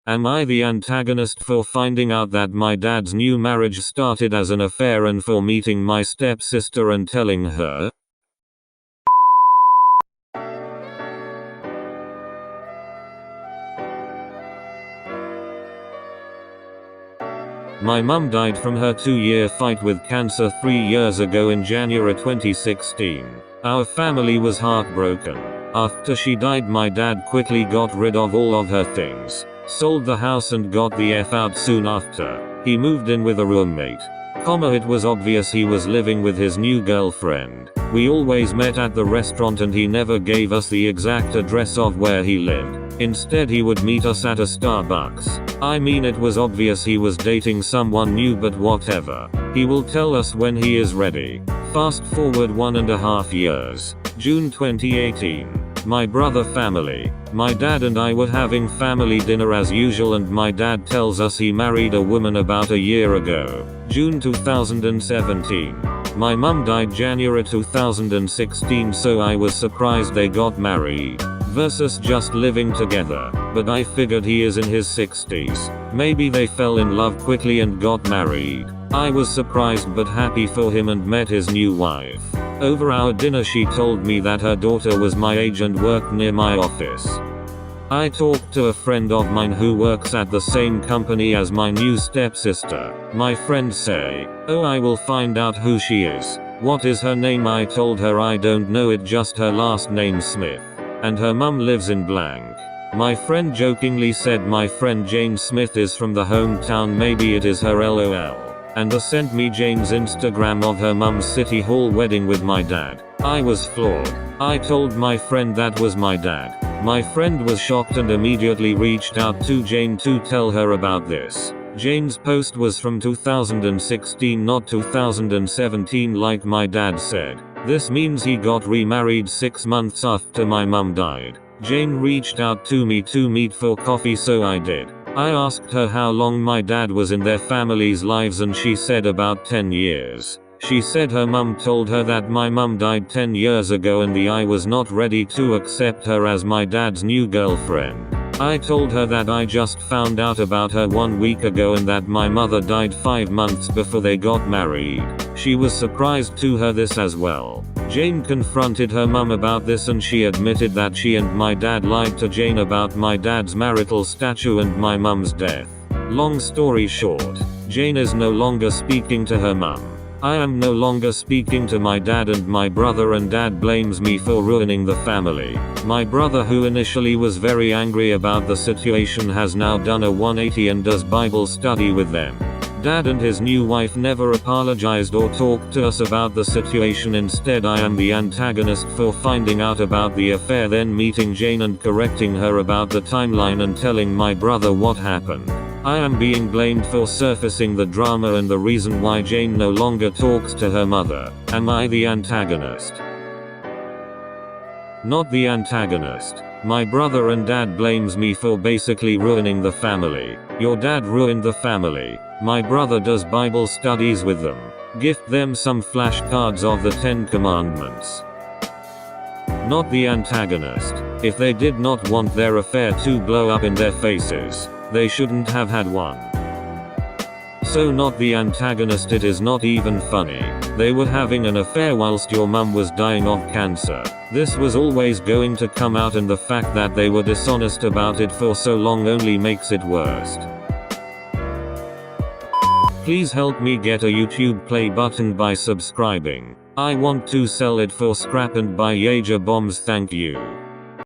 Am I the antagonist for finding out that my dad's new marriage started as an affair and for meeting my stepsister and telling her? My mum died from her 2-year fight with cancer 3 years ago in January 2016. Our family was heartbroken. After she died, my dad quickly got rid of all of her things, sold the house and got the F out soon after. He moved in with a roommate. It was obvious he was living with his new girlfriend. We always met at the restaurant and he never gave us the exact address of where he lived. Instead he would meet us at a Starbucks. I mean, it was obvious he was dating someone new, but whatever. He will tell us when he is ready. Fast forward 1.5 years. June 2018. My brother family. My dad and I were having family dinner as usual and my dad tells us he married a woman about a year ago. June 2017. My mum died January 2016, so I was surprised they got married. Versus just living together. But I figured he is in his 60s. Maybe they fell in love quickly and got married. I was surprised but happy for him and met his new wife. Over our dinner she told me that her daughter was my age and worked near my office. I talked to a friend of mine who works at the same company as my new stepsister. My friend say, "Oh, I will find out who she is. What is her name?" I told her I don't know it, just her last name Smith. And her mum lives in blank. My friend jokingly said my friend Jane Smith is from the hometown, maybe it is her, lol. And sent me Jane's Instagram of her mum's City Hall wedding with my dad. I was floored. I told my friend that was my dad. My friend was shocked and immediately reached out to Jane to tell her about this. Jane's post was from 2016, not 2017 like my dad said. This means he got remarried 6 months after my mum died. Jane reached out to me to meet for coffee, so I did. I asked her how long my dad was in their family's lives and she said about 10 years. She said her mum told her that my mum died 10 years ago and I was not ready to accept her as my dad's new girlfriend. I told her that I just found out about her 1 week ago and that my mother died 5 months before they got married. She was surprised to hear this as well. Jane confronted her mum about this and she admitted that she and my dad lied to Jane about my dad's marital status and my mum's death. Long story short, Jane is no longer speaking to her mum. I am no longer speaking to my dad and my brother, and dad blames me for ruining the family. My brother, who initially was very angry about the situation, has now done a 180 and does Bible study with them. Dad and his new wife never apologized or talked to us about the situation. Instead, I am the antagonist for finding out about the affair, then meeting Jane and correcting her about the timeline and telling my brother what happened. I am being blamed for surfacing the drama and the reason why Jane no longer talks to her mother. Am I the antagonist? Not the antagonist. My brother and dad blames me for basically ruining the family. Your dad ruined the family. My brother does Bible studies with them. Gift them some flashcards of the 10 Commandments. Not the antagonist. If they did not want their affair to blow up in their faces, they shouldn't have had one. So not the antagonist, it is not even funny. They were having an affair whilst your mum was dying of cancer. This was always going to come out, and the fact that they were dishonest about it for so long only makes it worse. Please help me get a YouTube play button by subscribing. I want to sell it for scrap and buy Jaeger bombs, thank you.